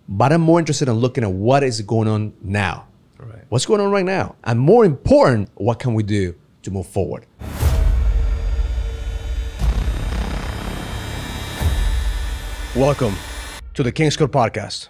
but I'm more interested in looking at what is going on now. Right. What's going on right now? And more important, what can we do to move forward? Welcome to the King's Code Podcast.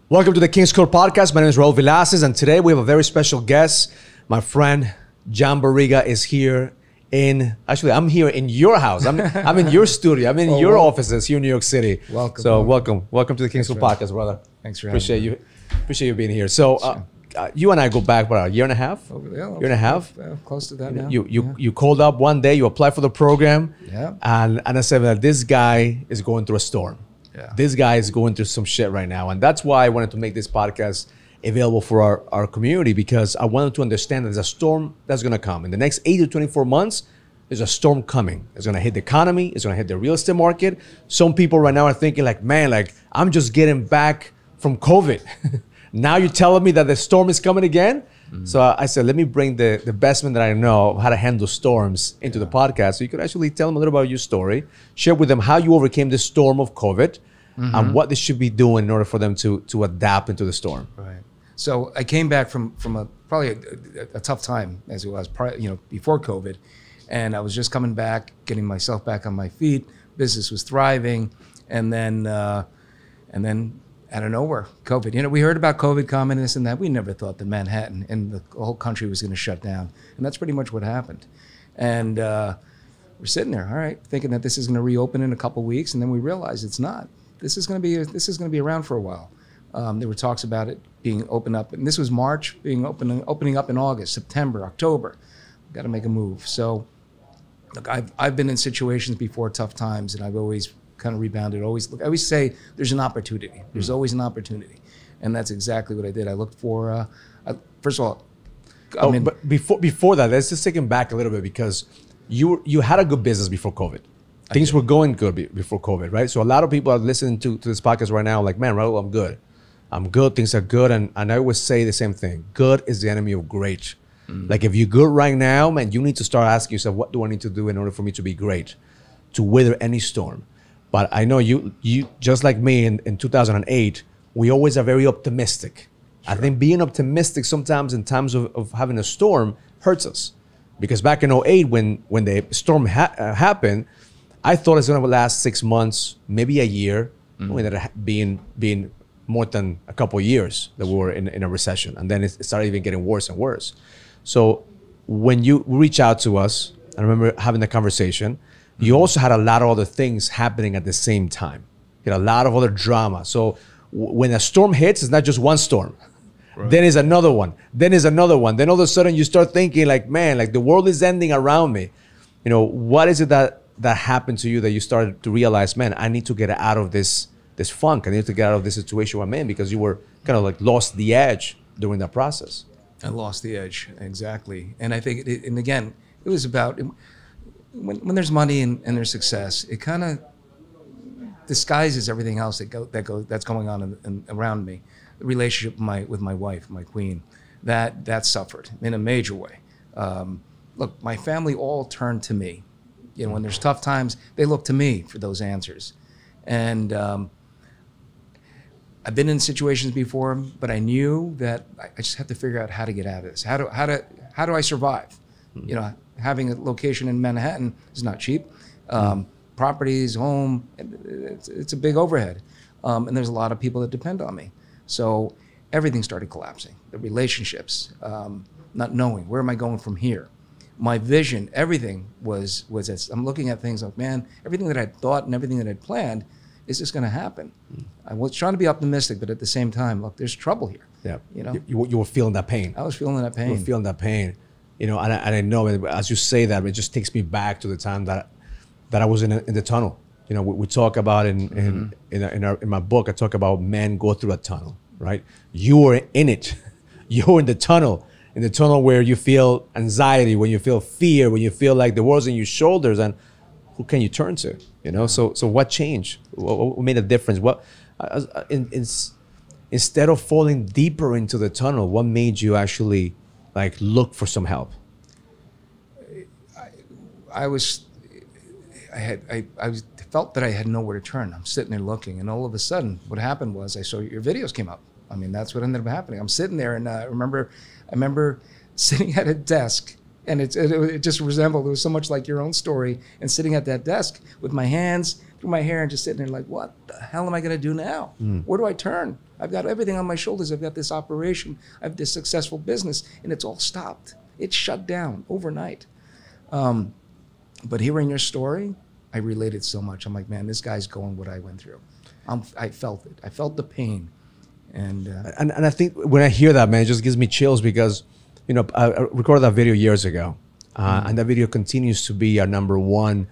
Welcome to the King's Code Podcast. My name is Raul Villacis, and today we have a very special guest. My friend John Barriga is here I'm here in your house. I'm in your studio. I'm in your offices here in New York City. Welcome. So welcome to the King's Code Podcast, brother. Thanks for having me. Appreciate you being here. So you and I go back, what, a year and a half? Year and a half? Close to that now. You called up one day, you applied for the program, and I said that this guy is going through a storm. Yeah. This guy is going through some shit right now. And that's why I wanted to make this podcast available for our community, because I wanted to understand that there's a storm that's going to come. In the next 8 to 24 months, there's a storm coming. It's going to hit the economy. It's going to hit the real estate market. Some people right now are thinking like, man, like I'm just getting back from COVID. Now you're telling me that the storm is coming again? Mm-hmm. So I said, let me bring the best man that I know of how to handle storms into the podcast. So you could actually tell them a little about your story, share with them how you overcame the storm of COVID, and what they should be doing in order for them to adapt into the storm. Right. So I came back from probably a tough time as it was, before COVID, and I was just coming back, getting myself back on my feet. Business was thriving, and then out of nowhere, COVID. We heard about COVID coming, this and that. We never thought that Manhattan and the whole country was going to shut down, and that's pretty much what happened. And we're sitting there, all right, thinking that this is going to reopen in a couple of weeks, and then we realized it's not. This is going to be around for a while. There were talks about it being opened up, and this was March, opening up in August, September, October. Got to make a move. So, look, I've been in situations before, tough times, and I've always kind of rebounded. I always say there's an opportunity. There's always an opportunity, and that's exactly what I did. I looked for. First of all, but before that, let's just take him back a little bit, because you had a good business before COVID. Things were going good before COVID, right? So a lot of people are listening to this podcast right now like, man, Raul, I'm good. Things are good. And I always say the same thing. Good is the enemy of great. Like if you're good right now, man, you need to start asking yourself, what do I need to do in order for me to be great, to weather any storm? But I know you just like me in 2008, we always are very optimistic. Sure. I think being optimistic sometimes in times of having a storm hurts us. Because back in 2008, when the storm happened, I thought it's going to last 6 months, maybe a year. We ended up being more than a couple of years that we were in a recession. And then it started even getting worse and worse. So when you reach out to us, I remember having the conversation, you also had a lot of other things happening at the same time. You had a lot of other drama. So when a storm hits, it's not just one storm. Right. Then is another one. Then is another one. Then all of a sudden you start thinking like, man, like the world is ending around me. What is it that happened to you that you started to realize, man, I need to get out of this funk. I need to get out of this situation I'm in, because you were kind of like lost the edge during that process. I lost the edge, exactly. And I think, and again, it was about when there's money and there's success, it kind of disguises everything else that's going on around me. The relationship with my wife, my queen, that suffered in a major way. Look, my family all turned to me. When there's tough times, they look to me for those answers. And I've been in situations before, but I knew that I just have to figure out how to get out of this. How do I survive? Having a location in Manhattan is not cheap. Properties, home, it's a big overhead. And there's a lot of people that depend on me. So everything started collapsing. The relationships, not knowing, where am I going from here? My vision, everything was this. I'm looking at things like, man, everything that I'd thought and everything that I'd planned, is this going to happen? I was trying to be optimistic, but at the same time, look, there's trouble here. Yeah, you were feeling that pain. I was feeling that pain. You were feeling that pain, and I know as you say that, it just takes me back to the time that I was in the tunnel. We talk about in my book. I talk about men go through a tunnel, right? You were in it. You're in the tunnel. In the tunnel where you feel anxiety, when you feel fear, when you feel like the world's on your shoulders, and who can you turn to? So what changed? What made a difference? Instead of falling deeper into the tunnel, what made you actually like look for some help? I felt that I had nowhere to turn. I'm sitting there looking, and all of a sudden, what happened was I saw your videos came up. I mean, that's what ended up happening. I'm sitting there, and I remember sitting at a desk, and it just resembled. It was so much like your own story. And sitting at that desk with my hands through my hair, and just sitting there like, what the hell am I going to do now? Where do I turn? I've got everything on my shoulders. I've got this operation. I have this successful business, and it's all stopped. It's shut down overnight. But hearing your story, I related so much. I'm like, man, this guy's going what I went through. I felt it. I felt the pain. And I think when I hear that, man, it just gives me chills because, you know, I recorded that video years ago. And that video continues to be our #1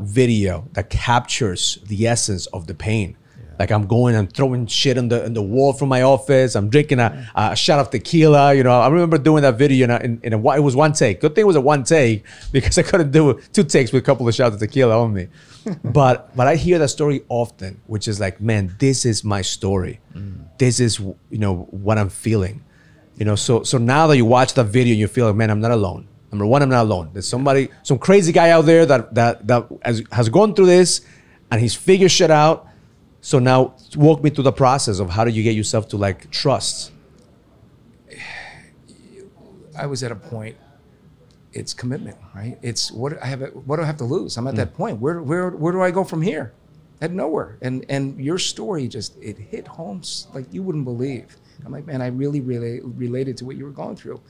video that captures the essence of the pain. Like I'm throwing shit on the wall from my office. I'm drinking a shot of tequila. You know, I remember doing that video it was one take. Good thing it was a one take because I couldn't do 2 takes with a couple of shots of tequila on me. but I hear that story often, which is like, man, this is my story. This is, you know, what I'm feeling. You know, so now that you watch that video, you feel like, man, I'm not alone. #1, I'm not alone. There's some crazy guy out there that has gone through this and he's figured shit out. So now walk me through the process of how do you get yourself to like trust? I was at a point, it's commitment, right? It's what do I have to lose? I'm at that point. Where do I go from here? At nowhere. And your story it hit home like you wouldn't believe. I'm like, man, I really related to what you were going through.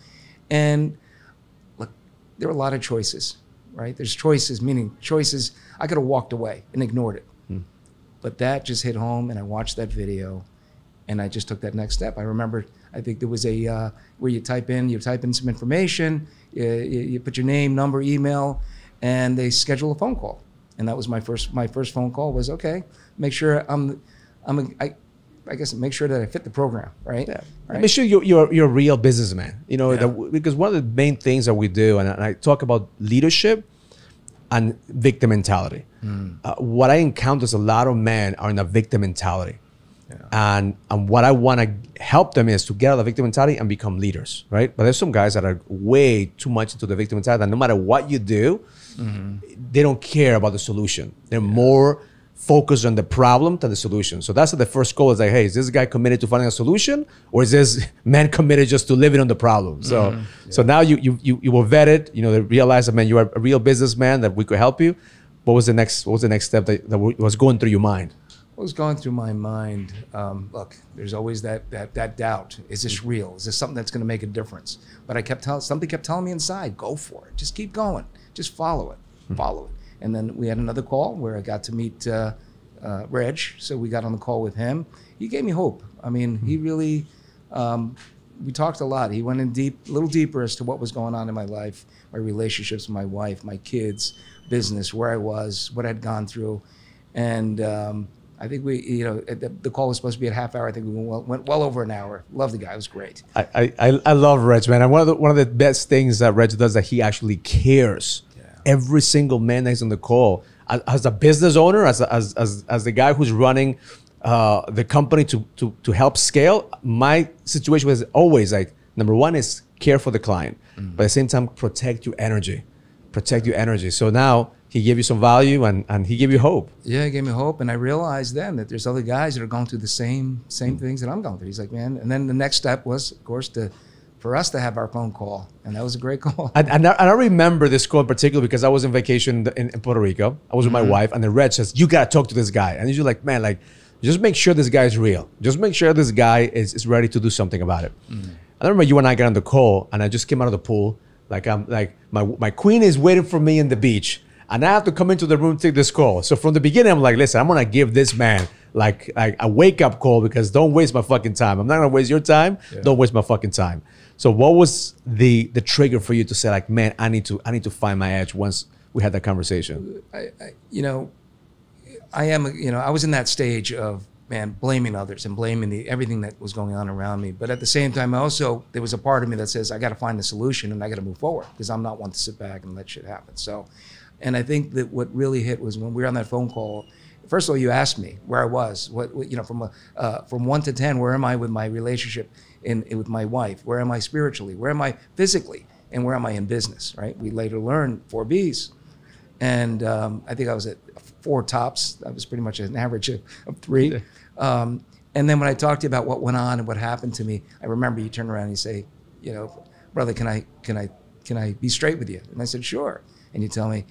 And look, there were a lot of choices, right? There's choices, meaning choices, I could have walked away and ignored it. But that just hit home, and I watched that video, and I just took that next step. I remember, I think there was a where you type in some information, you put your name, number, email, and they schedule a phone call. And that was my first phone call was, okay, make sure I guess make sure that I fit the program, right? Yeah. Right? Make sure you're a real businessman. You know, because one of the main things that we do, and I talk about leadership and victim mentality. What I encounter is a lot of men are in a victim mentality. And what I want to help them is to get out of the victim mentality and become leaders, right? But there's some guys that are way too much into the victim mentality that no matter what you do, they don't care about the solution. They're more focused on the problem than the solution. So that's the first goal is like, hey, is this guy committed to finding a solution, or is this man committed just to living on the problem? So so now you were vetted, you know, they realized that, man, you are a real businessman, that we could help you. What was the next step that was going through your mind? What was going through my mind? Look, there's always that doubt. Is this real? Is this something that's going to make a difference? But something kept telling me inside, go for it. Just keep going. Just follow it. Follow it. And then we had another call where I got to meet Reg. So we got on the call with him. He gave me hope. I mean, he really, we talked a lot. He went in a little deeper as to what was going on in my life, my relationships with my wife, my kids, business, where I was, what I'd gone through. And I think the call was supposed to be a half hour. I think we went well over an hour. Love the guy. It was great. I love Reg, man. And one of the best things that Reg does is that he actually cares. Every single man that's on the call, as a business owner, as the guy who's running the company to help scale, my situation was always like, #1 is care for the client, but at the same time, protect your energy. So now he gave you some value and he gave you hope. Yeah, he gave me hope. And I realized then that there's other guys that are going through the same things that I'm going through. He's like, man. And then the next step was, of course, for us to have our phone call. And that was a great call. And I remember this call in particular because I was on vacation in Puerto Rico. I was with my wife, and the Reg says, you got to talk to this guy. And you're like, man, like, just make sure this guy is real. Just make sure this guy is ready to do something about it. I remember you and I got on the call, and I just came out of the pool. Like, I'm like, my queen is waiting for me in the beach, and I have to come into the room to take this call. So from the beginning, I'm like, listen, I'm going to give this man like a wake-up call, because don't waste my fucking time. I'm not going to waste your time. Yeah. Don't waste my fucking time. So what was the trigger for you to say, like, man, I need to find my edge once we had that conversation? I was in that stage of, man, blaming others and blaming everything that was going on around me. But at the same time, there was a part of me that says, I got to find the solution and I got to move forward, because I'm not one to sit back and let shit happen. So, and I think that what really hit was when we were on that phone call. First of all, you asked me where I was, from 1 to 10, where am I with my relationship with my wife? Where am I spiritually? Where am I physically? And where am I in business, right? We later learned 4 Bs. And I think I was at 4 tops. That was pretty much an average of 3. And then when I talked to you about what went on and what happened to me, I remember you turn around and you say, you know, brother, can I be straight with you? And I said, sure. And you tell me,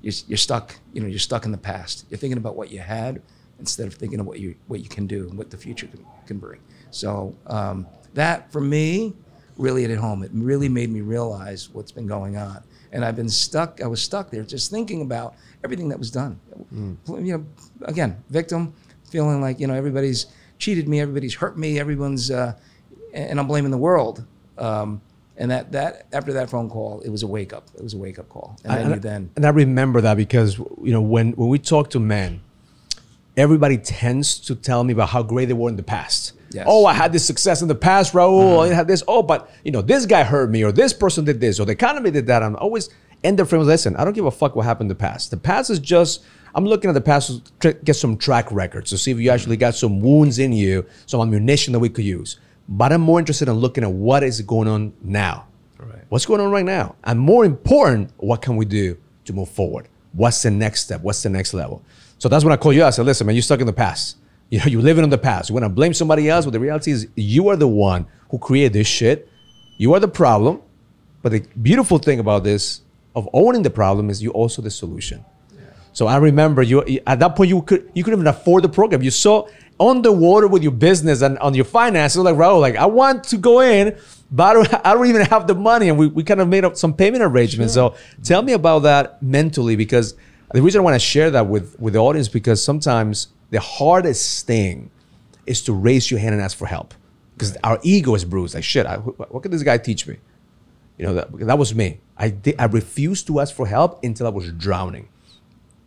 you're stuck. You know, you're stuck in the past. You're thinking about what you had instead of thinking of what you can do and what the future can bring. So that for me really hit home. It really made me realize what's been going on. And I've been stuck. I was stuck there just thinking about everything that was done. You know, again, victim, feeling like, you know, everybody's cheated me, everybody's hurt me, everyone's, and I'm blaming the world. And that after that phone call, it was a wake up. It was a wake up call. And I remember that because, you know, when we talk to men, everybody tends to tell me about how great they were in the past. Yes. Oh, I had this success in the past, Raul. I had this. Oh, but you know, this guy hurt me, or this person did this, or the economy did that. I'm always end their friends. Listen, I don't give a fuck what happened in the past. The past is just, I'm looking at the past to get some track records to see if you actually got some wounds in you, some ammunition that we could use. But I'm more interested in looking at what is going on now. Right. What's going on right now? And more important, what can we do to move forward? What's the next step? What's the next level? So that's when I call you out. I said, listen, man, you're stuck in the past. You know, you're living in the past. You want to blame somebody else, but the reality is you are the one who created this shit. You are the problem. But the beautiful thing about this, of owning the problem, is you also the solution. Yeah. So I remember you at that point, you couldn't even afford the program. You saw underwater with your business and on your finances, like, Raul, like, I want to go in, but I don't even have the money. And we kind of made up some payment arrangements. Sure. So tell me about that mentally, because the reason I want to share that with the audience, because sometimes the hardest thing is to raise your hand and ask for help, because our ego is bruised. Like, shit, what can this guy teach me? You know, that was me. I refused to ask for help until I was drowning.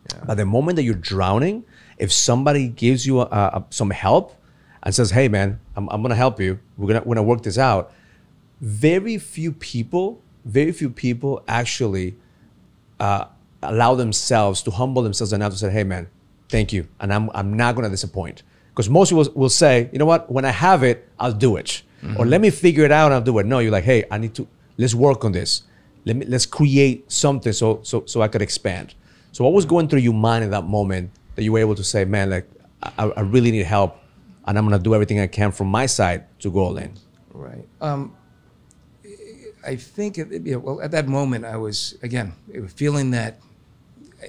Yeah. But the moment that you're drowning, if somebody gives you some help and says, hey, man, I'm going to help you. We're gonna work this out. Very few people actually allow themselves to humble themselves enough to say, hey, man, thank you. And I'm not going to disappoint. Because most people will say, you know what, when I have it, I'll do it. Mm-hmm. Or let me figure it out and I'll do it. No, you're like, hey, let's work on this. Let's create something so I could expand. So what was going through your mind in that moment that you were able to say, man, like, I really need help, and I'm going to do everything I can from my side to go all in? Right. I think, well, at that moment, I was, again, feeling that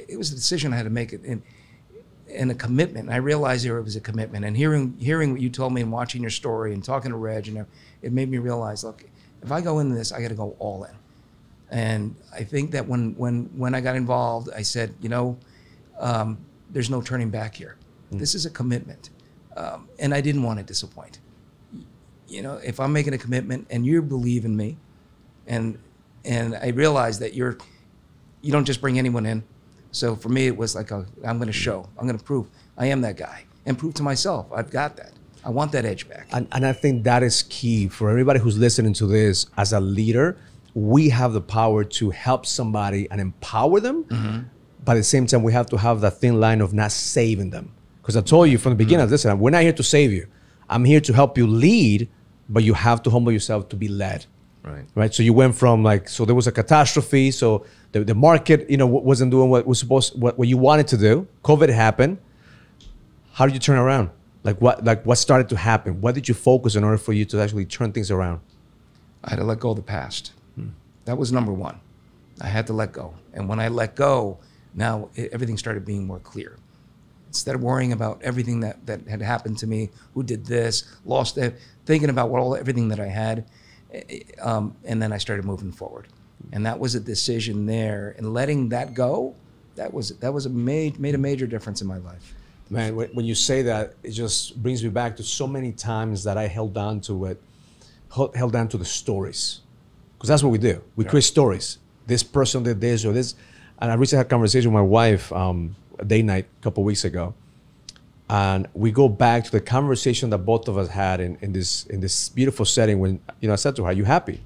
it was a decision I had to make, and a commitment. I realized there was a commitment. And hearing what you told me and watching your story and talking to Reg, it made me realize, look, if I go into this, I got to go all in. And I think that when I got involved, I said, you know, there's no turning back here. This is a commitment. And I didn't want to disappoint. You know, if I'm making a commitment and you believe in me, and I realized that you don't just bring anyone in. So for me, it was like, I'm going to show, I'm going to prove I am that guy, and prove to myself I've got that. I want that edge back. And I think that is key for everybody who's listening to this. As a leader, we have the power to help somebody and empower them. Mm-hmm. But at the same time, we have to have that thin line of not saving them. Because I told you from the beginning, listen, we're not here to save you. I'm here to help you lead, but you have to humble yourself to be led. Right. So you went from so there was a catastrophe. So the market, wasn't doing what you wanted to do. COVID happened. How did you turn around? What started to happen? What did you focus in order for you to actually turn things around? I had to let go of the past. That was number one. I had to let go. And when I let go, now everything started being more clear. Instead of worrying about everything that had happened to me, who did this, lost it, thinking about everything that I had, and then I started moving forward. And that was a decision there. And letting that go, that made a major difference in my life. Man, when you say that, it just brings me back to so many times that I held on to the stories. Because that's what we do. We create stories. This person did this or this. And I recently had a conversation with my wife a date night a couple of weeks ago. And we go back to the conversation that both of us had in this beautiful setting when, I said to her, are you happy?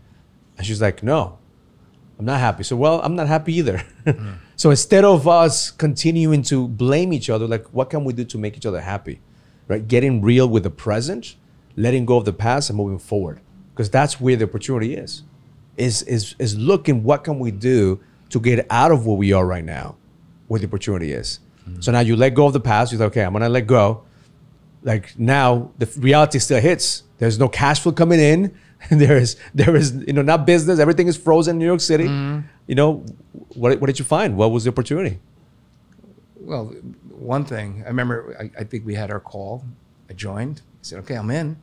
And she's like, no, I'm not happy. So, well, I'm not happy either. So instead of us continuing to blame each other, what can we do to make each other happy? Right? Getting real with the present, letting go of the past and moving forward. Because that's where the opportunity is looking what can we do to get out of where we are right now, where the opportunity is. So now you let go of the past. You're like, okay, I'm gonna let go. Like now, the reality still hits. There's no cash flow coming in. there is, not business. Everything is frozen in New York City. What did you find? What was the opportunity? Well, one thing I remember, I think we had our call. I joined. I said, okay, I'm in.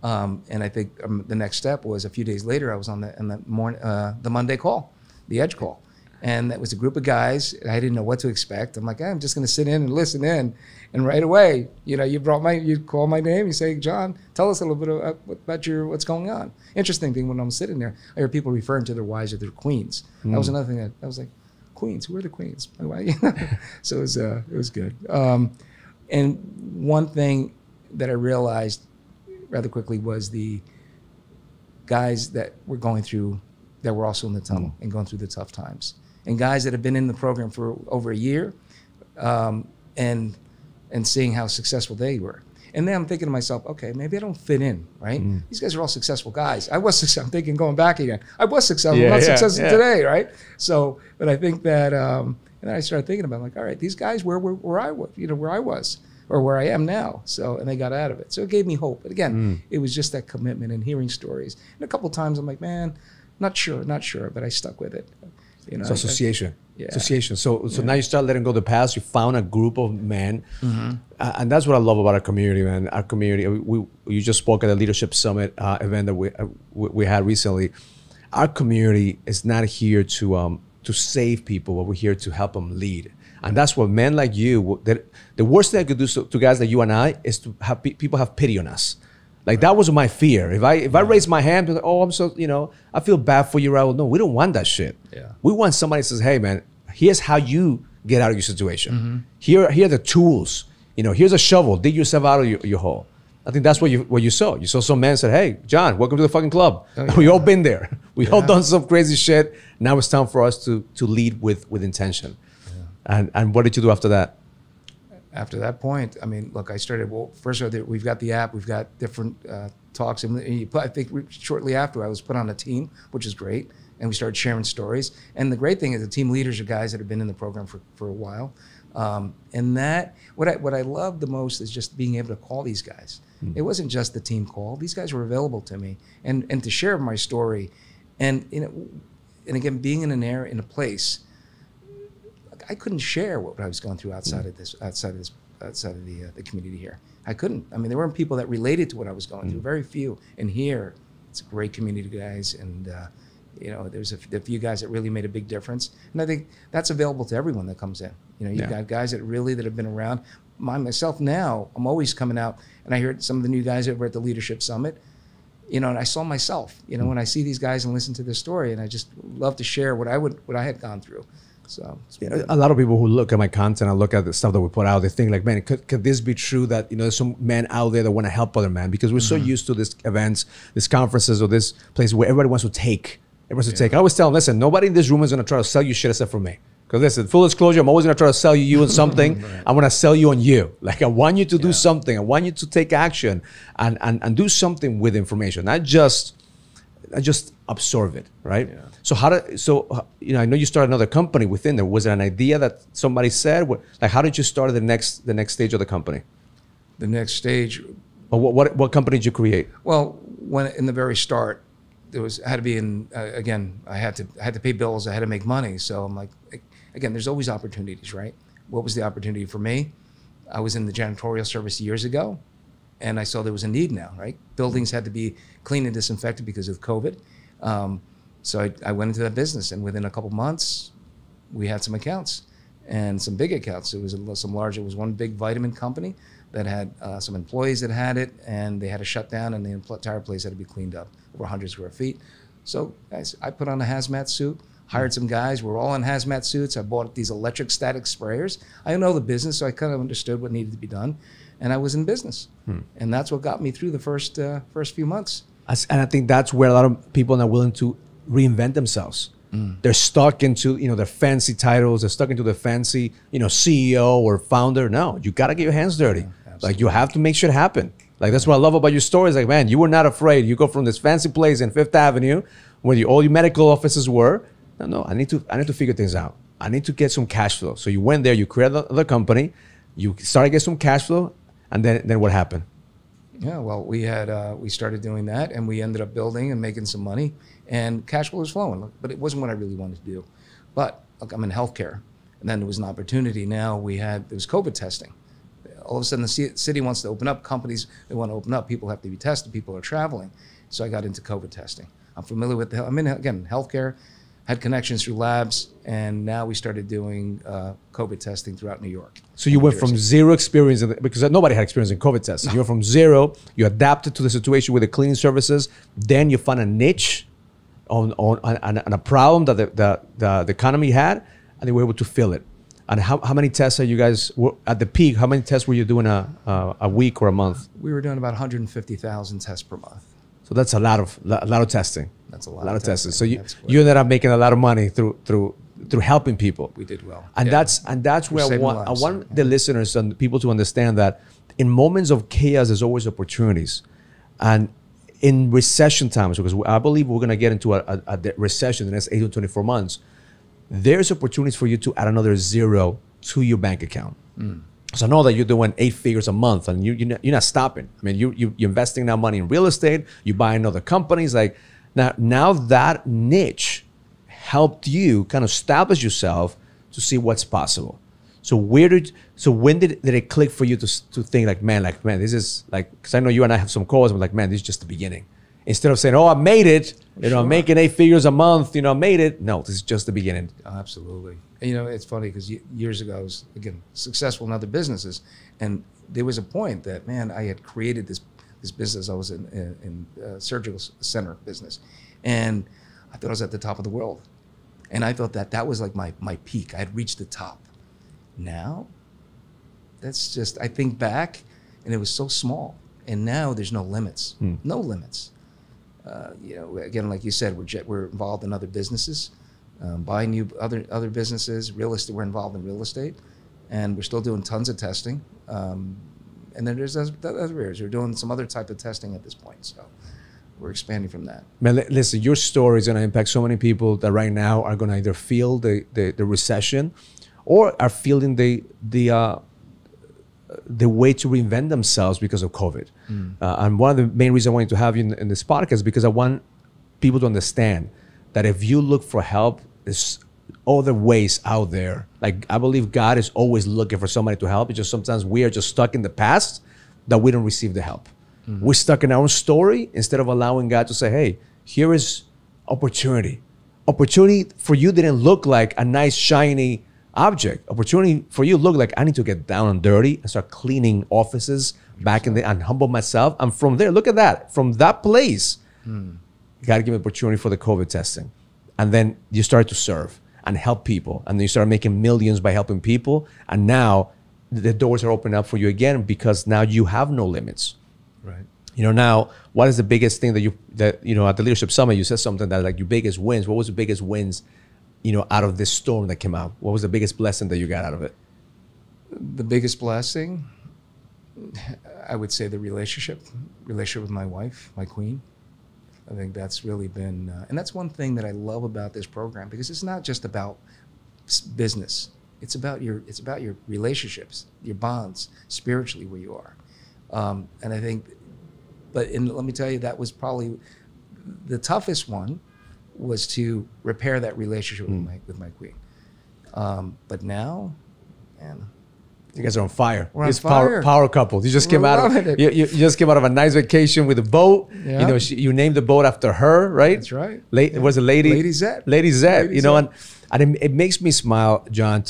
And I think the next step was a few days later. I was on the Monday call, the Edge call. And that was a group of guys. I didn't know what to expect. I'm like, I'm just going to sit in and listen in. And right away, you call my name. You say, John, tell us a little bit about what's going on. Interesting thing, when I'm sitting there, I hear people referring to their wives or their queens. That was another thing I was like, queens? Who are the queens? So it was good. And one thing that I realized rather quickly was the guys that were also in the tunnel and going through the tough times. And guys that have been in the program for over a year, and seeing how successful they were. And then I'm thinking to myself, okay, maybe I don't fit in, right? These guys are all successful guys. I was successful. I'm thinking, going back again, I was successful. I'm not successful today, right? So, but I think that, and then I started thinking about it, like, all right, these guys where I was, where I was, or where I am now. So, and they got out of it. So it gave me hope. But again, it was just that commitment and hearing stories. And a couple of times I'm like, man, not sure, but I stuck with it. So association. Association. So now you start letting go of the past. You found a group of men, and that's what I love about our community, man. Our community. You just spoke at the Leadership Summit event that we had recently. Our community is not here to save people, but we're here to help them lead. And that's what men like you. The worst thing I could do to guys like you and I is to have people have pity on us. Like that was my fear. If I raise my hand, like, oh, I'm so, I feel bad for you, Raul. No, we don't want that shit. Yeah. We want somebody that says, hey, man, here's how you get out of your situation. Here are the tools. Here's a shovel. Dig yourself out of your hole. I think that's what you saw. You saw some man said, hey, John, welcome to the fucking club. Oh, yeah. We all been there. We all done some crazy shit. Now it's time for us to lead with intention. Yeah. And what did you do after that? After that point, I mean, look, I started, first of all, we've got the app, we've got different talks. And I think shortly after, I was put on a team, which is great. And we started sharing stories. And the great thing is the team leaders are guys that have been in the program for a while. And that, what I love the most is just being able to call these guys. It wasn't just the team call. These guys were available to me and to share my story. And, and again, being in a place, I couldn't share what I was going through outside of the community here. I couldn't. I mean, there weren't people that related to what I was going through. Very few. And here, it's a great community, guys, and there's a few guys that really made a big difference. And I think that's available to everyone that comes in. You've got guys that have been around. Myself now, I'm always coming out, and I heard some of the new guys that were at the Leadership Summit. And I saw myself. When I see these guys and listen to their story, and I just love to share what I had gone through. So a lot of people who look at my content and look at the stuff that we put out, they think like, man, could this be true that there's some men out there that want to help other men? Because we're so used to these events, these conferences, or this place where everybody wants to take. I always tell them, listen, nobody in this room is going to try to sell you shit except for me. Because listen, full disclosure, I'm always going to try to sell you on something. Right. I'm going to sell you on you. Like I want you to do something. I want you to take action and do something with information, not just absorb it, right? Yeah. So I know you started another company within there. Was it an idea that somebody said? Like how did you start the next stage of the company? The next stage. Or what company did you create? Well, when in the very start, I had to be in again. I had to pay bills. I had to make money. So I'm like, again, there's always opportunities, right? What was the opportunity for me? I was in the janitorial service years ago, and I saw there was a need now, right? Buildings had to be cleaned and disinfected because of COVID. So I went into that business, and within a couple months, we had some accounts, and some big accounts. It was it was one big vitamin company that had some employees that had it, and they had to shut down, and the entire place had to be cleaned up, over 100 square feet. So I put on a hazmat suit, hired some guys. We're all in hazmat suits. I bought these electric static sprayers. I know the business, so I kind of understood what needed to be done, and I was in business. And that's what got me through the first few months. And I think that's where a lot of people are not willing to reinvent themselves. They're stuck into their fancy titles. They're stuck into the fancy CEO or founder. No, you got to get your hands dirty. Yeah, like you have to make shit happen. Like that's what I love about your stories. Like man, you were not afraid. You go from this fancy place in Fifth Avenue, where all your medical offices were, No, I need to figure things out. I need to get some cash flow. So you went there, you created the company, you started to get some cash flow, and then what happened? Yeah, well, we started doing that, and we ended up building and making some money, and cash flow was flowing. But it wasn't what I really wanted to do. But look, I'm in healthcare, and then there was an opportunity. Now there was COVID testing. All of a sudden, the city wants to open up. Companies, they want to open up. People have to be tested. People are traveling. So I got into COVID testing. I'm familiar with I'm in, again, healthcare, had connections through labs, and now we started doing COVID testing throughout New York. So you went from zero experience, because nobody had experience in COVID testing. You went from zero, you adapted to the situation with the cleaning services, then you found a niche on a problem that the economy had, and they were able to fill it. And how many tests are you guys, at the peak, how many tests were you doing a week or a month? We were doing about 150,000 tests per month. So that's a lot of testing. That's a lot of testing. So you ended up making a lot of money through helping people. We did well. And that's where I want the listeners and people to understand that in moments of chaos, there's always opportunities. And in recession times, because I believe we're going to get into a recession in the next 8 to 24 months, there's opportunities for you to add another zero to your bank account. So I know that you're doing 8 figures a month, and you're not stopping. I mean, you're investing now money in real estate. You buying other companies. Like now that niche helped you kind of establish yourself to see what's possible. So when did it click for you to think like, man, this is like, because I know you and I have some calls. I'm like, man, this is just the beginning. Instead of saying, oh, I made it, I'm making 8 figures a month, I made it. No, this is just the beginning. Oh, absolutely. And, it's funny because years ago I was, again, successful in other businesses. And there was a point that, man, I had created this business. I was in surgical center business. And I thought I was at the top of the world. And I thought that was like my peak. I had reached the top. Now, that's just, I think back, and it was so small. And now there's no limits. No limits. Again, like you said, we're involved in other businesses, buying new other businesses, real estate. We're involved in real estate, and we're still doing tons of testing. And then there's other areas. We're doing some other type of testing at this point. So we're expanding from that. Man, listen, your story is going to impact so many people that right now are going to either feel the recession, or are feeling the way to reinvent themselves because of COVID. And one of the main reasons I wanted to have you in this podcast is because I want people to understand that if you look for help, there's other ways out there. Like, I believe God is always looking for somebody to help. It's just sometimes we are just stuck in the past that we don't receive the help. We're stuck in our own story instead of allowing God to say, hey, here is opportunity. Opportunity for you didn't look like a nice, shiny object. Opportunity for you look like I need to get down and dirty and start cleaning offices back in and humble myself. And from there, look at that. From that place, God gave me opportunity for the COVID testing. And then you start to serve and help people. And then you start making millions by helping people. And now the doors are opening up for you again, because now you have no limits. Right. Now, what is the biggest thing that at the Leadership Summit, you said something that like your biggest wins. What was the biggest wins out of this storm that came out? What was the biggest blessing that you got out of it? The biggest blessing, I would say the relationship with my wife, my queen. I think that's really been, and that's one thing that I love about this program, because it's not just about business. It's about your relationships, your bonds, spiritually where you are. And I think, let me tell you, that was probably the toughest one, was to repair that relationship with my queen. But now, man, you guys are on fire. We're on fire. Power couple. You just came out of you just came out of a nice vacation with a boat. Yeah. You named the boat after her, right? That's right. It was a lady. Lady Zed. Lady Zed. And it makes me smile, John.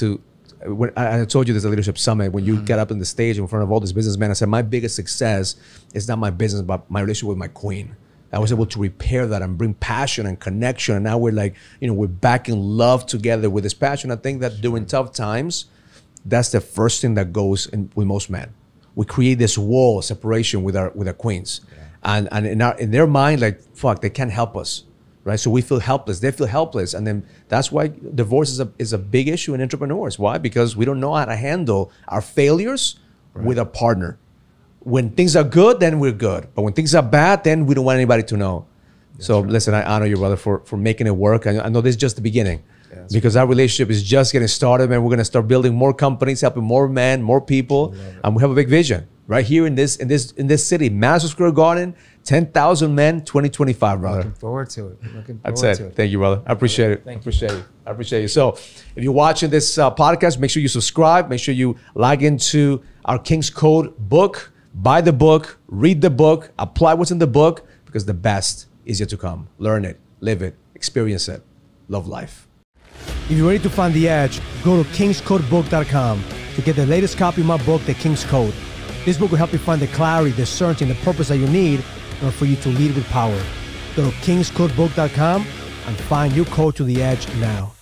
When I told you there's a Leadership Summit, when you get up on the stage in front of all these businessmen, I said my biggest success is not my business, but my relationship with my queen. I was able to repair that and bring passion and connection. And now we're like, we're back in love together with this passion. I think that during tough times, that's the first thing that goes with most men. We create this wall of separation with our queens. Yeah. And in their mind, like, fuck, they can't help us, right? So we feel helpless. They feel helpless. And then that's why divorce is a big issue in entrepreneurs. Why? Because we don't know how to handle our failures with a partner. When things are good, then we're good. But when things are bad, then we don't want anybody to know. So listen, I honor you, brother, for making it work. I know this is just the beginning. Because our relationship is just getting started, man. We're gonna start building more companies, helping more men, more people, and we have a big vision right here in this city, Madison Square Garden, 10,000 men, 2025, brother. Looking forward to it. That's it. Thank you, brother. I appreciate it. I appreciate you. So, if you're watching this podcast, make sure you subscribe. Make sure you log into our King's Code book, buy the book, read the book, apply what's in the book, because the best is yet to come. Learn it, live it, experience it, love life. If you're ready to find the edge, go to kingscodebook.com to get the latest copy of my book, The King's Code. This book will help you find the clarity, the certainty, and the purpose that you need in order for you to lead with power. Go to kingscodebook.com and find your code to the edge now.